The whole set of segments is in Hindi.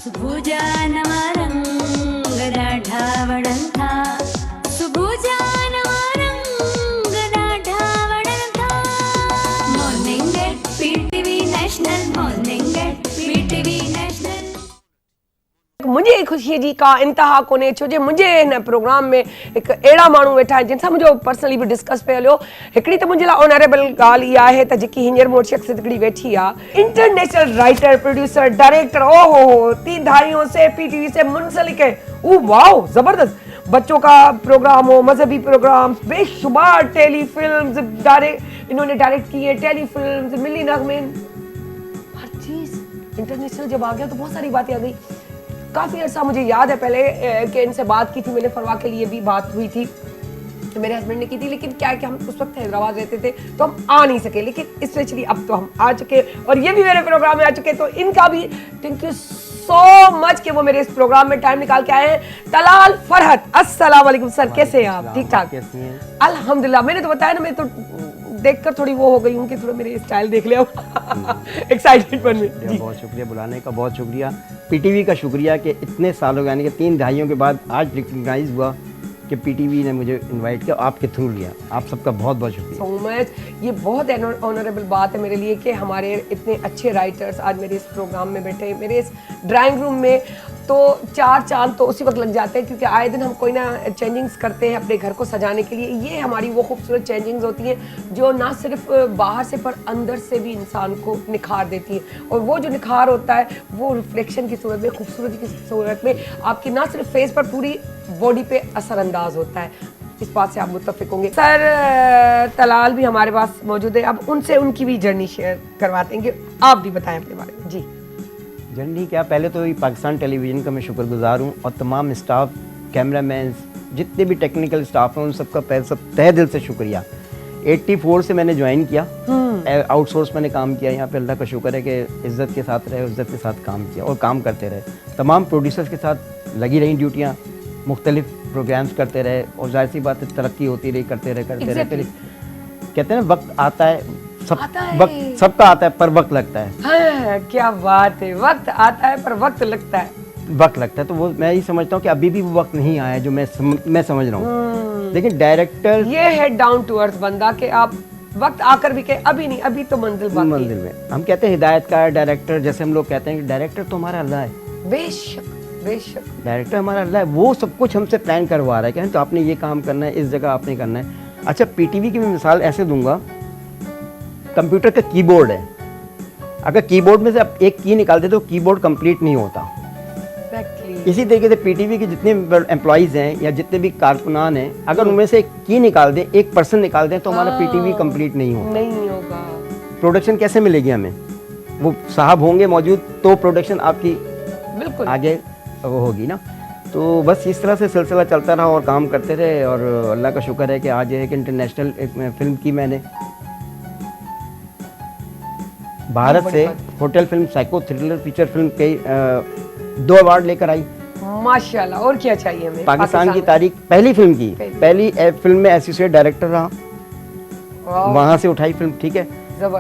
सुभुजानवरङ्गराढावणन्था सुभुजानवरङ्गराढावणन्था morning at PTV national morning at PTV national. मुझे ख़ुशी जी का इंतहा कोन्हे छो जे मुझे हिन प्रोग्राम में एक अहिड़ा माण्हू वेठा आहिनि जिन सां मुंहिंजो पर्सनली बि डिस्कस पियो हलियो। हिकिड़ी त मुंहिंजे लाइ ऑनरेबल ॻाल्हि इहा आहे त जेकी हींअर मूं वटि शख़्सियत हिकिड़ी वेठी आहे, इंटरनेशनल राइटर, प्रोड्यूसर, डायरेक्टर, ओ हो 3 दहाइयों से पीटीवी से मुंसलिक है। वाओ, जबरदस्त। बच्चों का प्रोग्राम हो, मजहबी प्रोग्राम, बेशुमार टेली फिल्म्स इन्होंने डायरेक्ट की है, टेली फिल्म्स, मिली नगमे, हर चीज़ इंटरनेशनल जब आ गया तो बहुत सारी बातें आ गई। काफ़ी अर्सा मुझे याद है पहले कि इनसे बात की थी मैंने, फरवा के लिए भी बात हुई थी, मेरे हस्बैंड ने की थी, लेकिन क्या है कि हम उस वक्त हैदराबाद रहते थे तो हम आ नहीं सके, लेकिन स्पेशली अब तो हम आ चुके और ये भी मेरे प्रोग्राम में आ चुके। तो इनका भी थैंक यू सो मच कि वो मेरे इस प्रोग्राम में टाइम निकाल के आए हैं। तलाल फरहत, अस्सलाम वालेकुम सर, कैसे हैं आप? ठीक ठाक? अल्हम्दुलिल्लाह। मैंने तो बताया ना, मैं तो देखकर थोड़ी वो हो गई हूँ कि थोड़ा मेरे स्टाइल देख लिया एक्साइटेड बन में। बहुत शुक्रिया, बुलाने का बहुत शुक्रिया। पीटीवी का शुक्रिया कि इतने सालों यानी कि 3 दहाइयों के बाद आज रिकग्नाइज हुआ कि पीटीवी ने मुझे इनवाइट किया, आपके थ्रू लिया। आप सबका बहुत बहुत शुक्रिया। So much. ये बहुत ऑनरेबल बात है मेरे लिए कि हमारे इतने अच्छे राइटर्स आज मेरे इस प्रोग्राम में बैठे, मेरे इस ड्राइंग रूम में। तो 4 चांद तो उसी वक्त लग जाते हैं, क्योंकि आए दिन हम कोई ना चेंजिंग्स करते हैं अपने घर को सजाने के लिए। ये हमारी वो खूबसूरत चेंजिंग्स होती हैं जो ना सिर्फ बाहर से पर अंदर से भी इंसान को निखार देती है। और वो जो निखार होता है वो रिफ्लेक्शन की सूरत में, खूबसूरती की सूरत में आपकी ना सिर्फ फेस पर पूरी बॉडी पे असरअंदाज होता है। इस बात से आप मुत्तफिक होंगे। सर तलाल भी हमारे पास मौजूद है, अब उनसे उनकी भी जर्नी शेयर करवाते हैं। आप भी बताएं अपने बारे में। जी जर्नी क्या, पहले तो पाकिस्तान टेलीविज़न का मैं शुक्रगुजार हूँ और तमाम स्टाफ, कैमरामैन, जितने भी टेक्निकल स्टाफ हैं उन सबका सब तहे दिल से शुक्रिया। 84 से मैंने ज्वाइन किया, आउटसोर्स मैंने काम किया यहाँ पे। अल्लाह का शुक्र है कि इज़्ज़त के साथ रहे, इज़्ज़त के साथ काम किया और काम करते रहे। तमाम प्रोड्यूसर्स के साथ लगी रही ड्यूटियाँ, मुख्तलिफ प्रोग्राम्स करते रहे और जाहिर सी बात है तरक्की होती रही, करते रहे। कहते हैं वक्त आता है, वक्त सबका आता है पर वक्त लगता है। हाँ, क्या बात है, वक्त आता है पर वक्त लगता है। वक्त लगता है तो वो मैं ये समझता हूँ कि अभी भी वो वक्त नहीं आया जो मैं समझ रहा हूँ। लेकिन डायरेक्टर ये है डाउन टू अर्थ बंदा कि आप वक्त आकर भी कहे अभी नहीं, अभी तो मंजिल बाकी है। मंजिल में हम कहते हैं हिदायतकार, डायरेक्टर, जैसे हम लोग कहते हैं कि डायरेक्टर तो हमारा अल्लाह है। बेशक बेशक डायरेक्टर हमारा अल्लाह है, वो सब कुछ हमसे प्लान करवा रहा है कि तो आपने ये काम करना है, इस जगह आपने करना है। अच्छा, पीटीवी की मैं मिसाल ऐसे दूंगा, कंप्यूटर का कीबोर्ड है, अगर कीबोर्ड में से आप एक की निकाल दे तो कीबोर्ड कंप्लीट नहीं होता। इसी तरीके से पीटीवी के जितने एम्प्लॉइज़ हैं या जितने भी कारकुनान हैं, अगर उनमें से एक की निकाल दे, एक पर्सन निकाल दें तो हमारा पीटीवी कंप्लीट नहीं होगा। प्रोडक्शन कैसे मिलेगी हमें? वो साहब होंगे मौजूद तो प्रोडक्शन आपकी बिल्कुल आगे वो होगी ना। तो बस इस तरह से सिलसिला चलता रहा और काम करते रहे और अल्लाह का शुक्र है कि आज एक इंटरनेशनल फिल्म की मैंने भारत से, hotel film, psycho thriller feature film के 2 अवार्ड लेकर आई माशाल्लाह। और क्या चाहिए हमें? पाकिस्तान की तारीख पहली फिल्म की, पहली फिल्म में एसोसिएट डायरेक्टर रहा, वहाँ से उठाई फिल्म, ठीक है।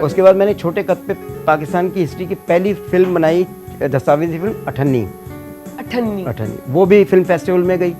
उसके बाद मैंने छोटे कद पे पाकिस्तान की हिस्ट्री की पहली फिल्म बनाई, दस्तावेजी फिल्म अठन्नी, वो भी फिल्म फेस्टिवल में गई।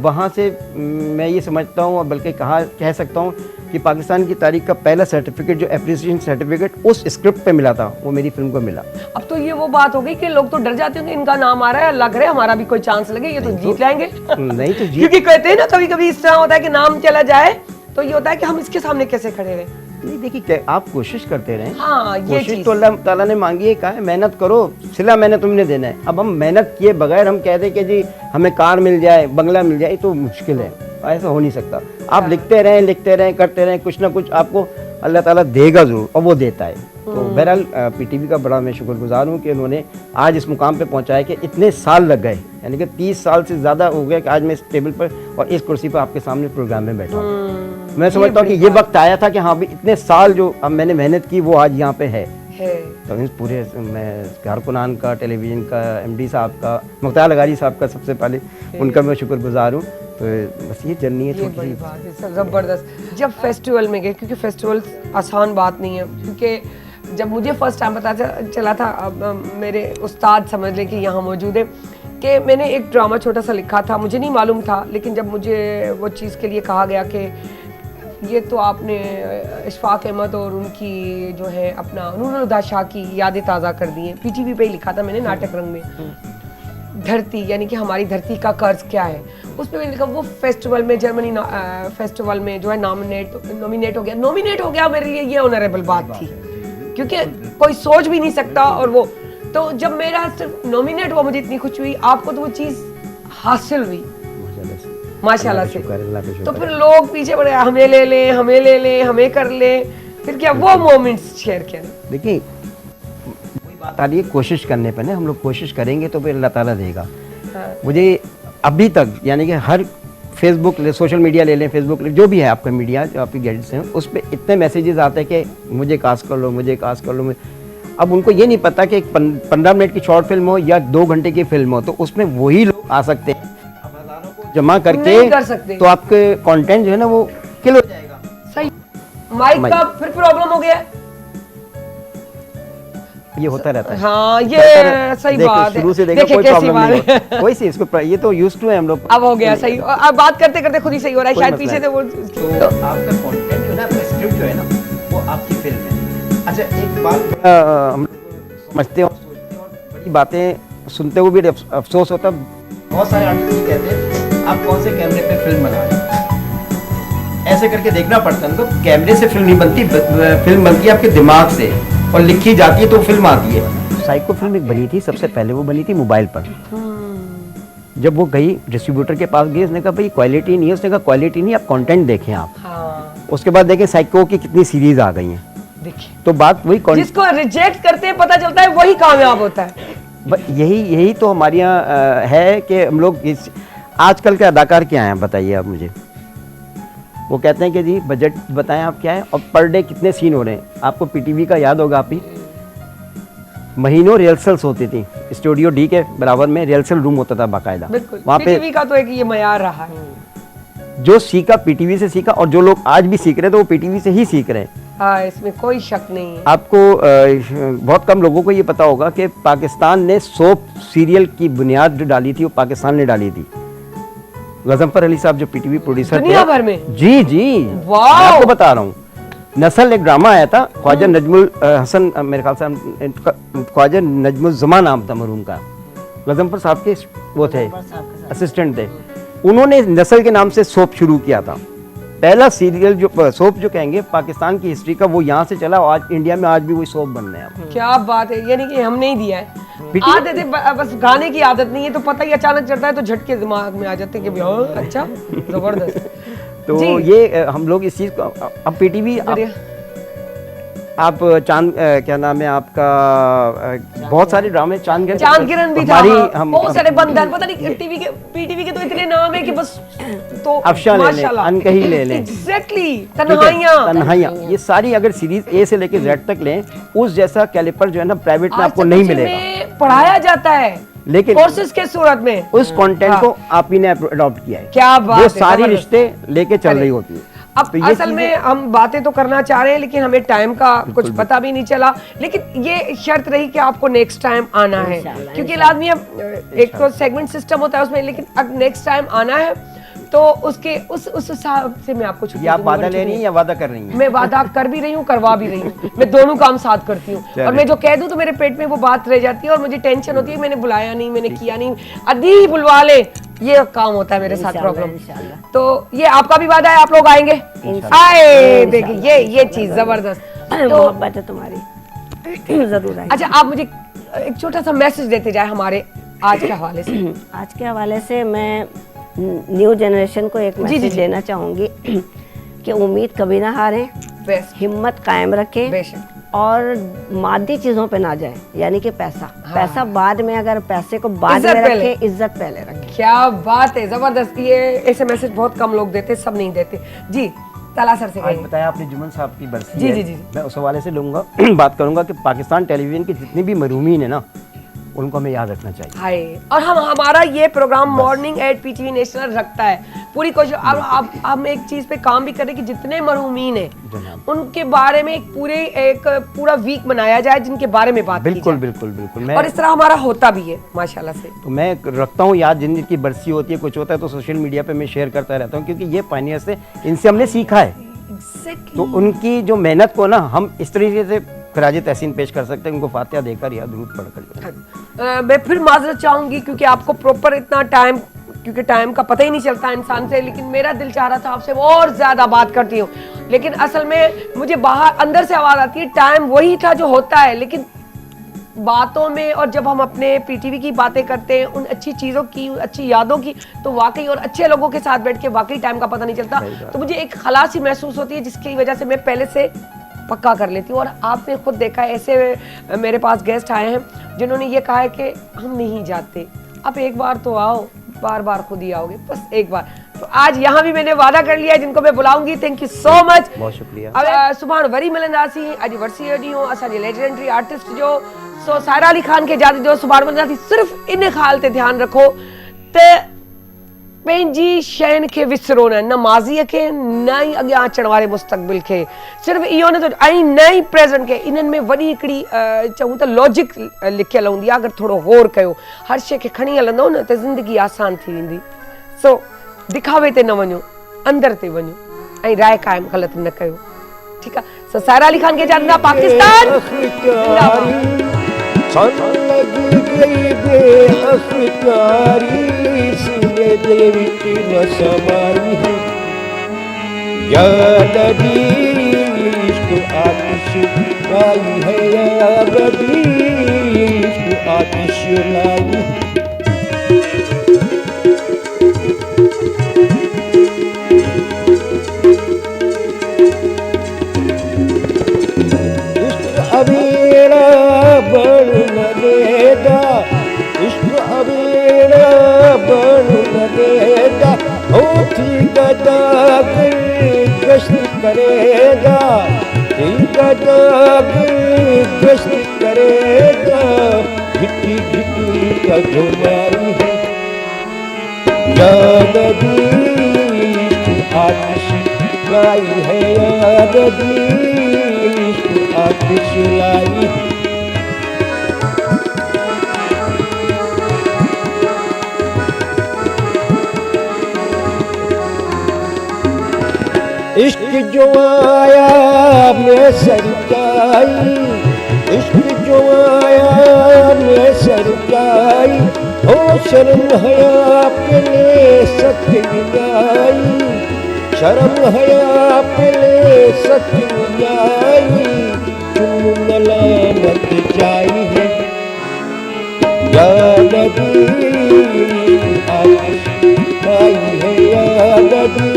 वहाँ से मैं ये समझता हूँ और बल्कि कह सकता हूँ कि पाकिस्तान की तारीख का पहला सर्टिफिकेट जो एप्रिसिएशन सर्टिफिकेट उस स्क्रिप्ट पे मिला था वो मेरी फिल्म को मिला। अब तो ये वो बात हो गई कि लोग तो डर जाते होंगे, इनका नाम आ रहा है, अल्लाह करे हमारा भी कोई चांस लगे, ये तो जीत जाएंगे। नहीं तो क्योंकि कहते हैं ना कभी कभी इस तरह होता है कि नाम चला जाए तो ये होता है कि हम इसके सामने कैसे खड़े रहे। नहीं देखिए, आप कोशिश करते रहें। हाँ, ये कोशिश तो अल्लाह ताला ने मांगी है, कहा है मेहनत करो, सिला मैंने तुमने देना है। अब हम मेहनत किए बगैर हम कह दें कि जी हमें कार मिल जाए, बंगला मिल जाए, तो मुश्किल है, ऐसा हो नहीं सकता। आप लिखते रहें, करते रहें, कुछ ना कुछ आपको अल्लाह ताला देगा ज़रूर और वो देता है। तो बहरहाल पीटीवी का बड़ा मैं शुक्रगुजार हूँ कि उन्होंने आज इस मुकाम पे पहुँचाया कि इतने साल लग गए, यानी कि 30 साल से ज़्यादा हो गया कि आज मैं इस टेबल पर और इस कुर्सी पर आपके सामने प्रोग्राम में बैठा हूँ। मैं समझता हूँ कि ये वक्त आया था कि हाँ भी इतने साल जो अब मैंने मेहनत की वो आज यहाँ पे है। तो इस पूरे मैं कारकुनान का, टेलीविज़न का, एमडी साहब का, मुख्तार लगारी साहब का सबसे पहले उनका मैं शुक्रगुजार हूँ। तो बस ये जर्नी है छोटी सी। ज़बरदस्त। जब फेस्टिवल में गए, क्योंकि फेस्टिवल आसान बात नहीं है, क्योंकि जब मुझे फर्स्ट टाइम पता चला था, मेरे उस्ताद समझ लें कि यहाँ मौजूद है, कि मैंने एक ड्रामा छोटा सा लिखा था, मुझे नहीं मालूम था, लेकिन जब मुझे वो चीज़ के लिए कहा गया कि ये तो आपने इशफाक अहमद और उनकी जो है अपना नूरुल हुदा शाह की यादें ताज़ा कर दी हैं। पीटीवी पे ही लिखा था मैंने, नाटक रंग में, धरती यानी कि हमारी धरती का कर्ज क्या है, उस पर मैंने लिखा वो फेस्टिवल में, जर्मनी फेस्टिवल में जो है नॉमिनेट हो गया मेरे लिए ये ऑनरेबल बात थी, क्योंकि कोई सोच भी नहीं सकता। और वो तो जब मेरा सिर्फ नॉमिनेट हुआ मुझे इतनी खुशी हुई, आपको तो वो चीज़ हासिल हुई माशाल्लाह से। तो फिर लोग पीछे पड़े, हमें ले लें, हमें कर लें, फिर क्या वो मोमेंट्स शेयर किया। देखिए वही बात आ रही है कोशिश करने पे ना, हम लोग कोशिश करेंगे तो फिर अल्लाह ताला देगा। हाँ। मुझे अभी तक यानी कि हर फेसबुक सोशल मीडिया ले लें, फेसबुक जो भी है आपका मीडिया जो आपकी गैजेट्स हैं, उस पर इतने मैसेजेस आते हैं कि मुझे कास्ट कर लो, मुझे कास्ट कर लो। अब उनको ये नहीं पता कि 15 मिनट की शॉर्ट फिल्म हो या 2 घंटे की फिल्म हो, तो उसमें वही लोग आ सकते हैं, जमा करके नहीं कर सकते। तो आपके कंटेंट जो है ना वो किल हो जाएगा। सही। माइक का फिर प्रॉब्लम हो गया, ये होता रहता है। हाँ ये सही बात है। शुरू से देखो कोई प्रॉब्लम नहीं है, कोई सी इसको ये तो यूज्ड टू है हम लोग। अब हो गया सही, अब बात करते करते खुद ही सही हो रहा है, शायद पीछे से वो तो आपका कंटेंट जो है ना, आपका स्क्रिप्ट जो है ना, वो आपकी फिल्म है। अच्छा एक बात हम लोग समझते हैं और सोचते हैं और बड़ी बातें सुनते हुए भी अफसोस होता है, बहुत सारे आर्टिस्ट कहते हैं आप कौन से कैमरे पे फिल्म बना रहे हैं, ऐसे करके देखना पड़ता है। तो कैमरे से फिल्म नहीं बनती, फिल्म बनती है आपके दिमाग से और लिखी जाती है तो फिल्म आती है। साइको फिल्म एक बनी थी, सबसे पहले वो बनी थी मोबाइल पर। जब वो गई डिस्ट्रीब्यूटर के पास गई, उसने कहा भाई क्वालिटी नहीं है, उसने कहा क्वालिटी नहीं, आप कंटेंट देखें आप। हाँ। उसके बाद देखें साइको की कितनी सीरीज आ गई हैं, देखिए तो बात वही जिसको रिजेक्ट करते हैं पता चलता है वही कामयाब होता है। यही तो हमारे यहाँ है कि हम लोग आजकल के अदाकार क्या हैं बताइए आप मुझे। वो कहते हैं कि जी बजट बताएं आप क्या है और पर डे कितने सीन हो रहे हैं। आपको पीटीवी का याद होगा, आप ही महीनों रिहर्सल्स होती थी, स्टूडियो डी के बराबर में रिहर्सल रूम होता था बाकायदा। वहाँ पे पीटीवी का तो एक ये मयार रहा है, जो सीखा पीटीवी से सीखा, और जो लोग आज भी सीख रहे थे वो पीटीवी से ही सीख रहे हैं। हाँ इसमें कोई शक नहीं है। आपको बहुत कम लोगों को ये पता होगा कि पाकिस्तान ने सोप सीरियल की बुनियाद जो डाली थी वो पाकिस्तान ने डाली थी। गजनफर अली साहब जो पीटीवी प्रोड्यूसर थे दुनिया भर में, जी मैं आपको बता रहा हूँ। नस्ल एक ड्रामा आया था, ख्वाजा नजमुल हसन, मेरे ख्याल से ख्वाजा नजमुल जमा नाम था मरहूम का, गजनफर साहब के वो थे असिस्टेंट थे। उन्होंने नस्ल के नाम से सोप शुरू किया था। पहला सीरियल जो सोप जो कहेंगे पाकिस्तान की हिस्ट्री का, वो यहाँ से चला। आज इंडिया में आज भी वही सोप बन रहे हैं। क्या बात है, यानी कि हमने ही दिया है। आदत है, बस गाने की आदत नहीं है, तो पता ही अचानक चलता है तो झटके दिमाग में आ जाते हैं कि अच्छा जबरदस्त। तो ये हम लोग इस चीज को अब पीटीवी आप चांद क्या नाम है आपका, बहुत सारे ड्रामे, चांद किरण भी था, बहुत सारे बंधन, पता नहीं टीवी के पीटीवी के तो इतने नाम है कि बस तो अफशा ले लें, अनकही ले लें, एग्जैक्टली, तन्हाइयां, ये सारी अगर सीरीज ए से लेके जेड तक लें, उस जैसा कैलिपर जो है ना प्राइवेट में आपको नहीं मिलेगा। पढ़ाया जाता है लेकिन कोर्सेज के सूरत में, उस कंटेंट को आप ही ने अडॉप्ट किया है। क्या बात है, वो सारी रिश्ते लेके चल रही होती है। अब तो असल में हम बातें तो करना चाह रहे हैं लेकिन हमें टाइम का कुछ पता भी नहीं चला, लेकिन ये शर्त रही कि आपको नेक्स्ट टाइम आना है, क्योंकि लाजमी अब एक तो सेगमेंट सिस्टम होता है उसमें, लेकिन अब नेक्स्ट टाइम आना है तो उसके उस हिसाब से मैं आपको छुट्टी। आप वादा ले रही हैं या वादा कर रही हैं? मैं वादा कर भी रही हूँ, करवा भी रही हूँ, मैं दोनों काम साथ करती हूँ। और मैं जो कह दूँ तो मेरे पेट में वो बात रह जाती है और मुझे टेंशन होती है, मैंने बुलाया नहीं, मैंने किया नहीं, अदी बुलवा ले, ये काम होता है मेरे साथ प्रॉब्लम। तो ये आपका भी वादा है, आप लोग आएंगे? आए, देखिए ये चीज जबरदस्त मोहब्बत है तुम्हारी, जरूर आएंगे। अच्छा आप मुझे एक छोटा सा मैसेज देते जाए हमारे आज के हवाले से। आज के हवाले से मैं न्यू जनरेशन को एक मैसेज देना चाहूँगी कि उम्मीद कभी ना हारें, हिम्मत कायम रखें और मादी चीज़ों पे ना जाएं, यानी कि पैसा। हाँ। पैसा बाद में, अगर पैसे को बाद में रखें, इज्जत पहले रखें। क्या बात है, जबरदस्त। ये ऐसे मैसेज बहुत कम लोग देते, सब नहीं देते। जी तला सर से आज बताया आपने जुमन साहब की बरसी जी, है। जी जी मैं उस हवाले से लूँगा बात करूँगा कि पाकिस्तान टेलीविजन की जितनी भी महरूमीन है ना, उनको हमें याद रखना चाहिए। हाय, और हमारा ये program morning at PTV national रखता है पूरी कोशिश। अब हम एक चीज पे काम भी करें कि जितने मरहूमीन हैं उनके बारे में एक पूरा वीक बनाया जाए जिनके बारे में बात बिल्कुल बिल्कुल बिल्कुल। और इस तरह हमारा होता भी है माशाल्लाह से। तो मैं रखता हूँ याद, जिन की बरसी होती है, कुछ होता है तो सोशल मीडिया पे मैं शेयर करता रहता हूँ, क्योंकि ये पायनियर्स से, इनसे हमने सीखा है। तो उनकी जो मेहनत को ना हम इस तरीके से खराज तहसीन पेश कर सकते हैं, उनको फातिहा देकर या दुरूद पढ़कर। मैं फिर माजरत चाहूंगी क्योंकि आपको प्रॉपर इतना टाइम, क्योंकि टाइम का पता ही नहीं चलता इंसान से, लेकिन मेरा दिल चाह रहा था आपसे और ज्यादा बात करती हूँ, लेकिन असल में मुझे बाहर अंदर से आवाज आती है टाइम वही था जो होता है, लेकिन बातों में और जब हम अपने पीटीवी की बातें करते हैं, उन अच्छी चीज़ों की, अच्छी यादों की, तो वाकई और अच्छे लोगों के साथ बैठ के वाकई टाइम का पता नहीं चलता। तो मुझे एक खलासी महसूस होती है जिसकी वजह से मैं पहले से पक्का कर लेती हूँ। और आपने खुद देखा है, ऐसे मेरे पास गेस्ट आए हैं जिन्होंने ये कहा है कि हम नहीं जाते, अब एक बार तो आओ, बार बार खुद ही आओगे, बस एक बार। तो आज यहाँ भी मैंने वादा कर लिया है जिनको मैं बुलाऊंगी। थैंक यू सो मच, बहुत शुक्रिया। अब सुभान वरी मिलंदासी, अॼु वर्सी ॾींहुं असांजे लेजेंडरी आर्टिस्ट जो, सो सायरा अली खान के इजाज़त जो सुभान मिलंदासी। सिर्फ़ इन ख़्याल ते ध्यानु रखो त पंहिंजी शयुनि खे विसरो न माज़ीअ खे, न ई अॻियां अचण वारे मुस्तक़बिल खे, सिर्फ़ु इहो न सोचो, ऐं न ई प्रेज़ेंट खे। इन्हनि में वॾी हिकिड़ी चऊं त लॉजिक लिखियल हूंदी आहे, अगरि थोरो गौर कयो, हर शइ खे खणी हलंदो न त ज़िंदगी आसान थी वेंदी। सो दिखावे ते न वञो, अंदर ते वञो ऐं राय क़ाइमु ग़लति न कयो, ठीकु आहे। सो सायरा अली खान के इजाज़त, पाकिस्तान अबेड़ा बन न देगा, इश्क अबेड़ा बन न देगा, होती गदागर गश्त करेगा, गदागर गश्त करेगा, घिटी घिटी का झुमारी है, याद आतिश लाई है, याद आतिश लाई। इश्क जो आया मैं सरकाई, इश्क जो आया मैं सरकाई, हो शर्म हया अपने सत्य मिलाई, शर्म हया अपने सत्य मिलाई, तुम मलामत जाई है, या नदी आतिश लाई है, या नदी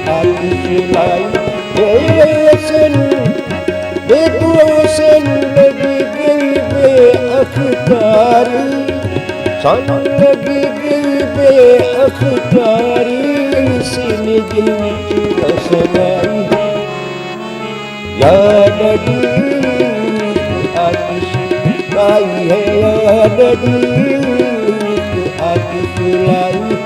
आतिश लाई। बेतुसन लगी गई बेअख्तारी, सन लगी गई बेअख्तारी, सीने दिल की रसनाई है, या नदी आतिश लाई है, या नदी आतिश लाई।